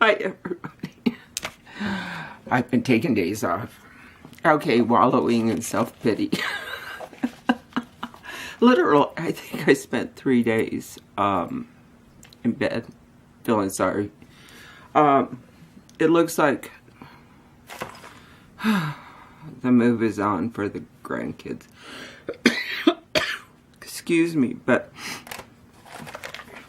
Hi, everybody. I've been taking days off. Okay, wallowing in self-pity. Literally, I think I spent 3 days in bed feeling sorry. It looks like the move is on for the grandkids. Excuse me, but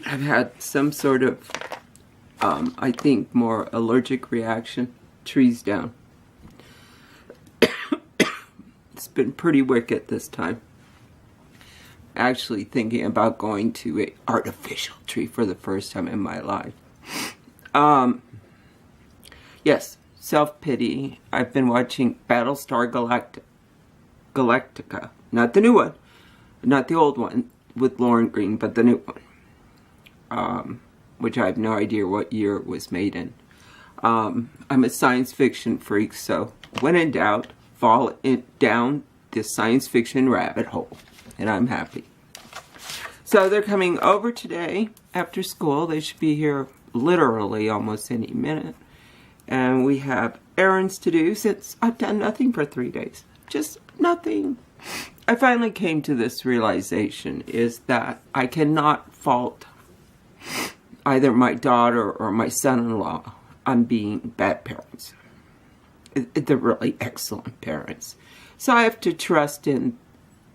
I've had some sort of, I think, more allergic reaction. Trees down. It's been pretty wicked this time. Actually thinking about going to an artificial tree for the first time in my life. Yes, self-pity. I've been watching Battlestar Galactica. Not the new one. Not the old one with Lauren Green, but the new one. Which I have no idea what year it was made in. I'm a science fiction freak, so when in doubt, fall down the science fiction rabbit hole. And I'm happy. So they're coming over today after school. They should be here literally almost any minute. And we have errands to do since I've done nothing for 3 days. Just nothing. I finally came to this realization is that I cannot fault either my daughter or my son-in-law on being bad parents. They're really excellent parents. So I have to trust in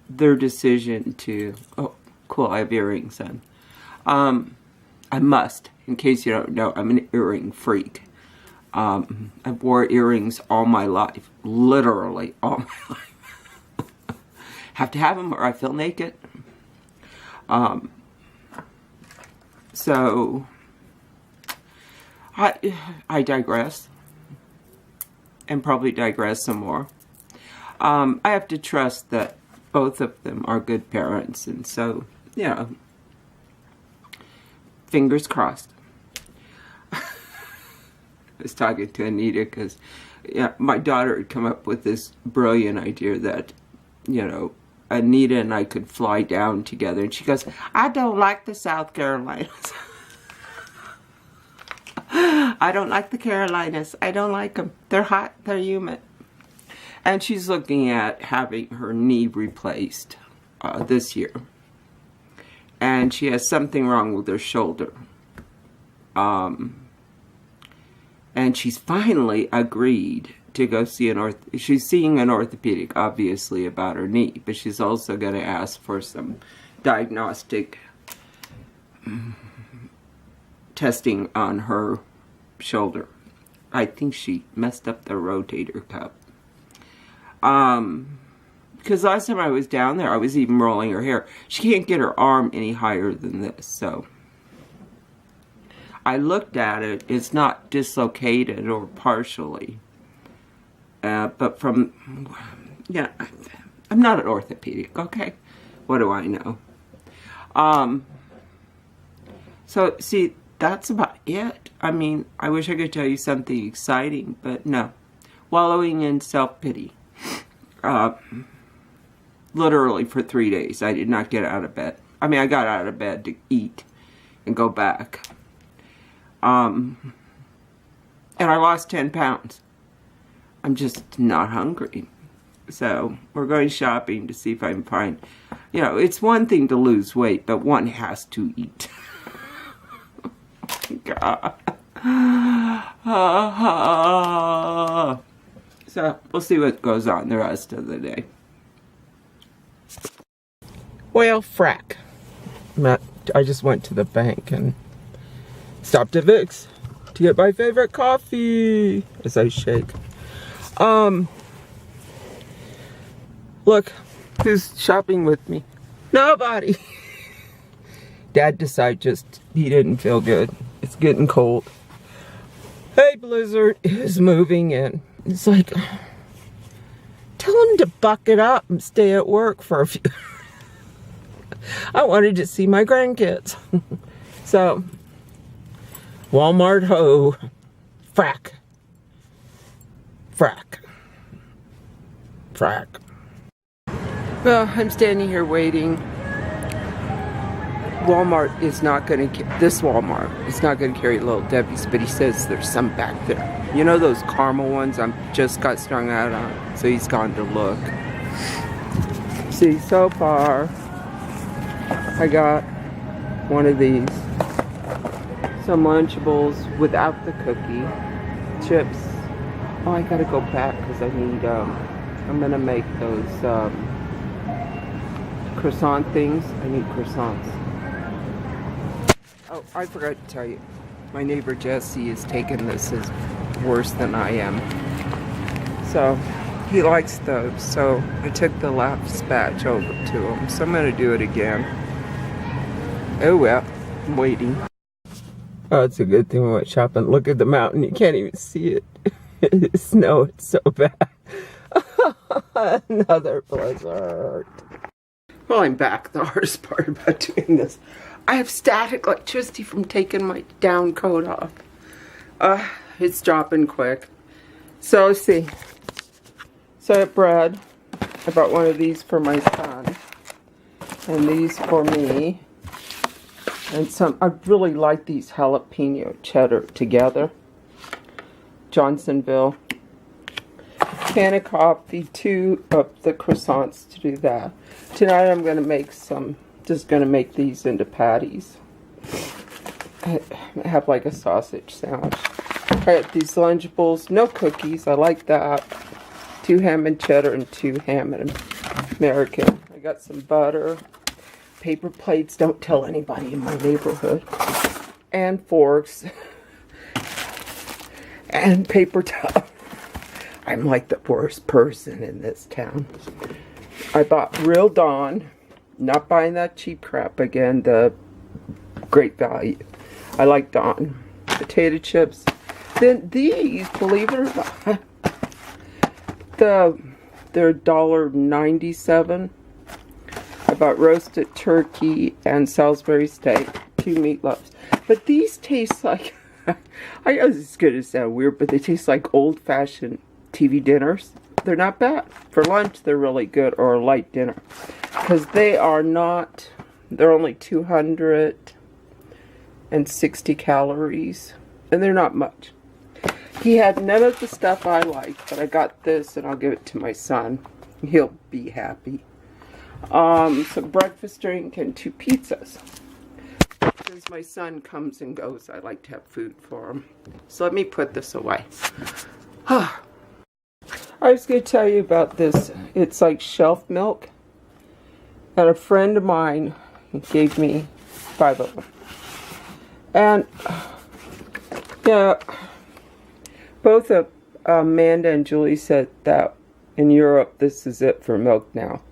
their decision to, oh, cool, I have earrings on. I must, in case you don't know, I'm an earring freak. I've wore earrings all my life, literally all my life. Have to have them or I feel naked. So, I digress, and probably digress some more. I have to trust that both of them are good parents, and so, you know, fingers crossed. I was talking to Anita because, yeah, my daughter had come up with this brilliant idea that, you know, Anita and I could fly down together, and she goes, I don't like the South Carolinas. I don't like the Carolinas. I don't like them. They're hot. They're humid. And she's looking at having her knee replaced this year. And she has something wrong with her shoulder. And she's finally agreed to go see she's seeing an orthopedic, obviously, about her knee. But she's also going to ask for some diagnostic testing on her shoulder. I think she messed up the rotator cuff. Because last time I was down there, I was even rolling her hair. She can't get her arm any higher than this, so. I looked at it. It's not dislocated or partially. But from, yeah, I'm not an orthopedic, okay? What do I know? So, see, that's about it. I mean, I wish I could tell you something exciting, but no. Wallowing in self-pity. Literally for 3 days, I did not get out of bed. I mean, I got out of bed to eat and go back. And I lost 10 pounds. I'm just not hungry. So, we're going shopping to see if I can find, you know, it's one thing to lose weight, but one has to eat. God. So, we'll see what goes on the rest of the day. Well, frack. I just went to the bank and stopped at Vic's to get my favorite coffee as I shake. Look, who's shopping with me? Nobody. Dad decided he didn't feel good. It's getting cold. Hey, Blizzard is moving in. It's like, tell him to buck it up and stay at work for a few. I wanted to see my grandkids. So, Walmart ho. Frack. Frack. Frack. Well, I'm standing here waiting Walmart is not going to, this Walmart is not going to carry Little Debbie's, but he says there's some back there. You know those caramel ones I'm just got strung out on? So he's gone to look. See, so far, I got one of these. Some Lunchables without the cookie. Chips. Oh, I gotta go back because I need, I'm gonna make those, croissant things. I need croissants. Oh, I forgot to tell you. My neighbor Jesse is taking this as worse than I am. So, he likes those. So, I took the last batch over to him. So, I'm going to do it again. Oh, well. I'm waiting. Oh, it's a good thing we went shopping. Look at the mountain. You can't even see it. The snow is so bad. Another blizzard. Well, I'm back. The hardest part about doing this. I have static electricity from taking my down coat off. It's dropping quick. So, let's see. So, I have bread. I bought one of these for my son. And these for me. And some, I really like these jalapeno cheddar together. Johnsonville. Can of coffee, 2 of the croissants to do that. Tonight I'm going to make some, just going to make these into patties. I have like a sausage sandwich. I got these Lunchables, no cookies, I like that. 2 ham and cheddar and 2 ham and American. I got some butter, paper plates, don't tell anybody in my neighborhood. And forks. And paper towel. I'm like the worst person in this town. I bought real Dawn. Not buying that cheap crap again. The great value. I like Dawn. Potato chips. Then these, believe it or not, they're $1.97. I bought roasted turkey and Salisbury steak. 2 meatloaves. But these taste like, I know this is going to sound weird, but they taste like old-fashioned TV dinners. They're not bad. For lunch, they're really good, or a light dinner. Because they are not, they're only 260 calories. And they're not much. He had none of the stuff I like, but I got this, and I'll give it to my son. He'll be happy. Some breakfast drink and 2 pizzas. As my son comes and goes, I like to have food for him. So let me put this away. I was going to tell you about this. It's like shelf milk. And a friend of mine gave me 5 of them. And, yeah, both of Amanda and Julie said that in Europe, this is it for milk now.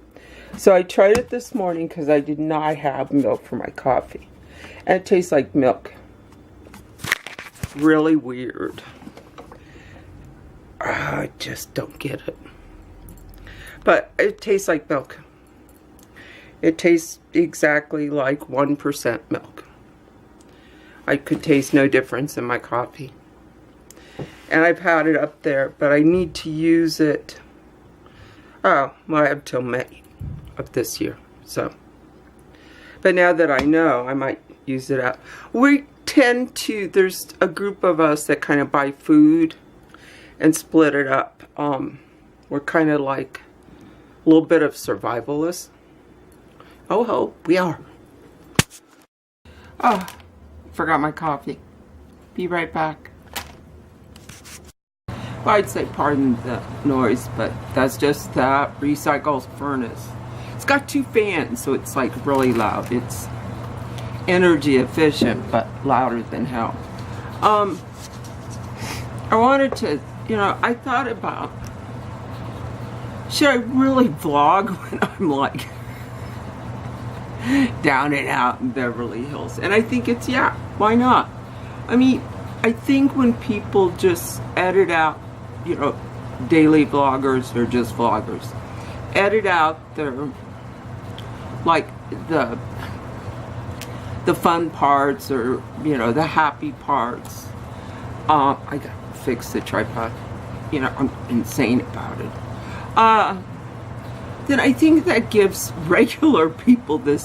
So I tried it this morning because I did not have milk for my coffee. And it tastes like milk. Really weird. I just don't get it. But it tastes like milk. It tastes exactly like 1% milk. I could taste no difference in my coffee. And I've had it up there, but I need to use it. Oh, well, I have till May of this year. So, but now that I know, I might use it up. We tend to, there's a group of us that kind of buy food and split it up. We're kind of like a little bit of survivalists. Oh ho, we are. Oh, forgot my coffee. Be right back. Well, I'd say pardon the noise, but that's just that recycled furnace. It's got 2 fans, so it's like really loud. It's energy efficient, but louder than hell. I wanted to, you know, I thought about, should I really vlog when I'm like down and out in Beverly Hills? And I think it's, yeah, why not? I mean, I think when people just edit out, you know, daily vloggers or just vloggers, edit out their, like, the fun parts, or, you know, the happy parts. I gotta fix the tripod. You know, I'm insane about it. Then I think that gives regular people this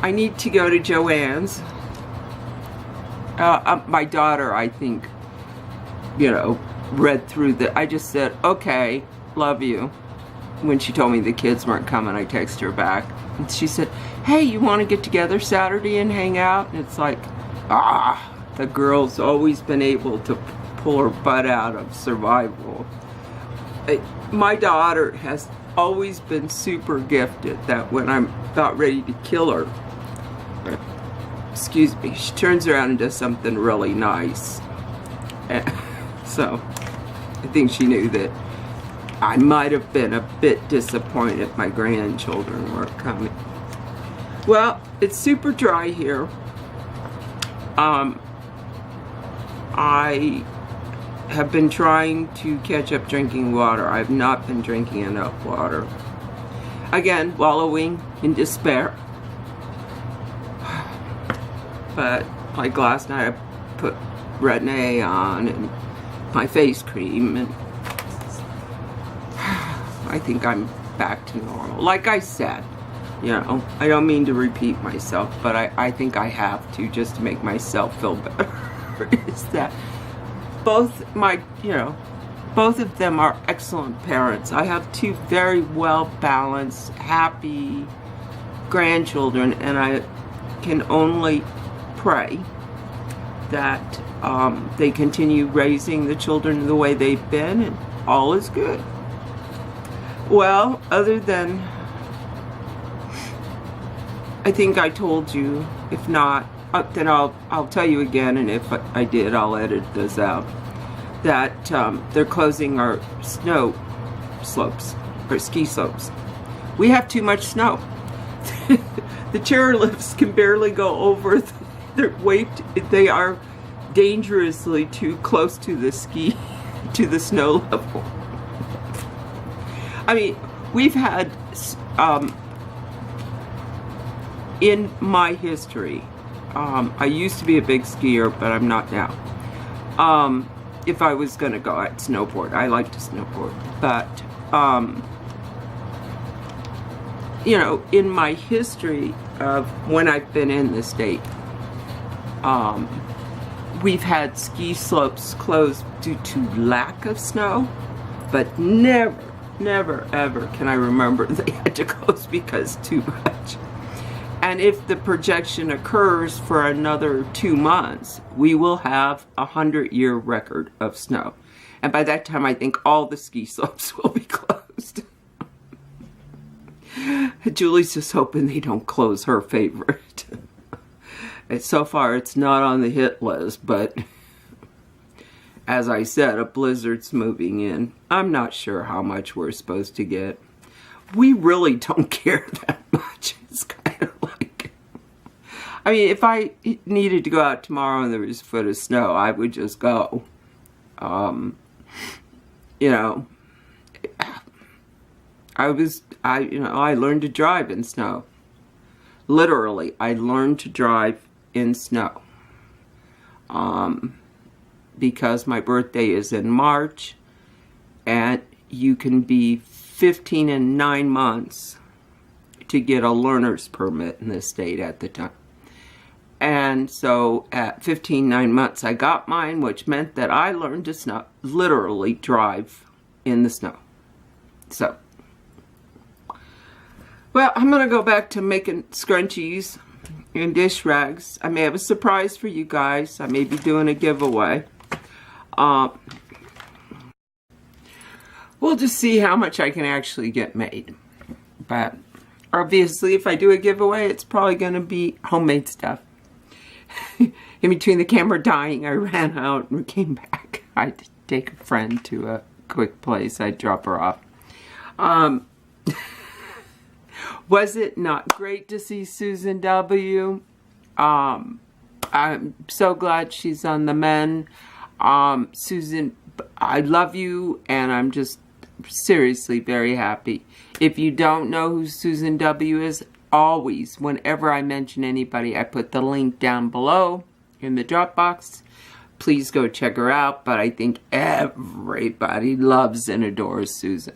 I need to go to Joann's. My daughter, I think, read through I just said, okay, love you. When she told me the kids weren't coming, I texted her back. And she said, hey, you want to get together Saturday and hang out? And it's like, the girl's always been able to pull her butt out of survival. My daughter has always been super gifted that when I'm about ready to kill her, excuse me, she turns around and does something really nice. So I think she knew that I might have been a bit disappointed my grandchildren weren't coming. Well, it's super dry here. I have been trying to catch up drinking water. I've not been drinking enough water. Again, wallowing in despair. But like last night, I put Retin-A on and my face cream, and I think I'm back to normal. Like I said, I don't mean to repeat myself, but I think I have to, just to make myself feel better. Is that both of them are excellent parents. I have two very well-balanced, happy grandchildren, and I can only pray that they continue raising the children the way they've been, and all is good. Well, other than, I think I told you. If not, then I'll tell you again, and if I did, I'll edit this out. That they're closing our snow slopes, or ski slopes. We have too much snow. The chairlifts can barely go over their weight. They are dangerously too close to the snow level. I mean, we've had, in my history, I used to be a big skier, but I'm not now. If I was going to go, I'd snowboard. I like to snowboard. But, in my history of when I've been in the state, we've had ski slopes closed due to lack of snow, but never, ever can I remember they had to close because too much. And if the projection occurs for another 2 months, we will have a 100-year record of snow. And by that time, I think all the ski slopes will be closed. Julie's just hoping they don't close her favorite. So far, it's not on the hit list, but as I said, a blizzard's moving in. I'm not sure how much we're supposed to get. We really don't care that much. It's kind of like, I mean, if I needed to go out tomorrow and there was a foot of snow, I would just go. I learned to drive in snow. Literally, I learned to drive in snow. Because my birthday is in March, and you can be 15 and 9 months to get a learner's permit in this state at the time. And so at 15, 9 months, I got mine, which meant that I learned to literally drive in the snow. So, well, I'm going to go back to making scrunchies and dish rags. I may have a surprise for you guys. I may be doing a giveaway. We'll just see how much I can actually get made. But obviously, if I do a giveaway, it's probably going to be homemade stuff. In between the camera dying, I ran out and came back. I had to take a friend to a quick place. I'd drop her off. Was it not great to see Susan W? I'm so glad she's on the mend. Susan, I love you, and I'm just seriously very happy. If you don't know who Susan W is, always, whenever I mention anybody, I put the link down below in the drop box. Please go check her out, but I think everybody loves and adores Susan.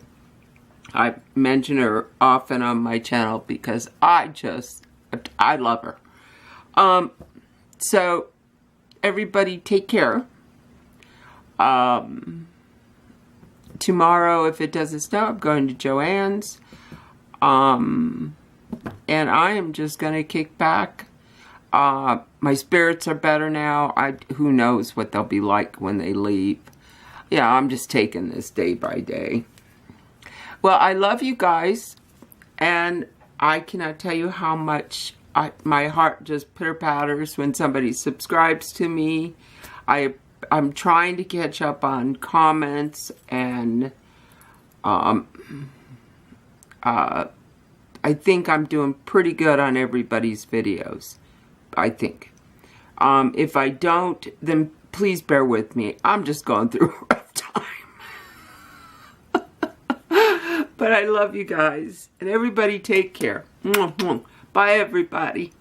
I mention her often on my channel because I just I love her. So everybody take care. Tomorrow, if it doesn't snow, I'm going to Joann's. And I am just going to kick back. My spirits are better now. Who knows what they'll be like when they leave. Yeah, I'm just taking this day by day. Well, I love you guys. And I cannot tell you how much my heart just pitter-patters when somebody subscribes to me. I'm trying to catch up on comments, and I think I'm doing pretty good on everybody's videos. I think. If I don't, then please bear with me. I'm just going through a rough time. But I love you guys. And everybody take care. Bye, everybody.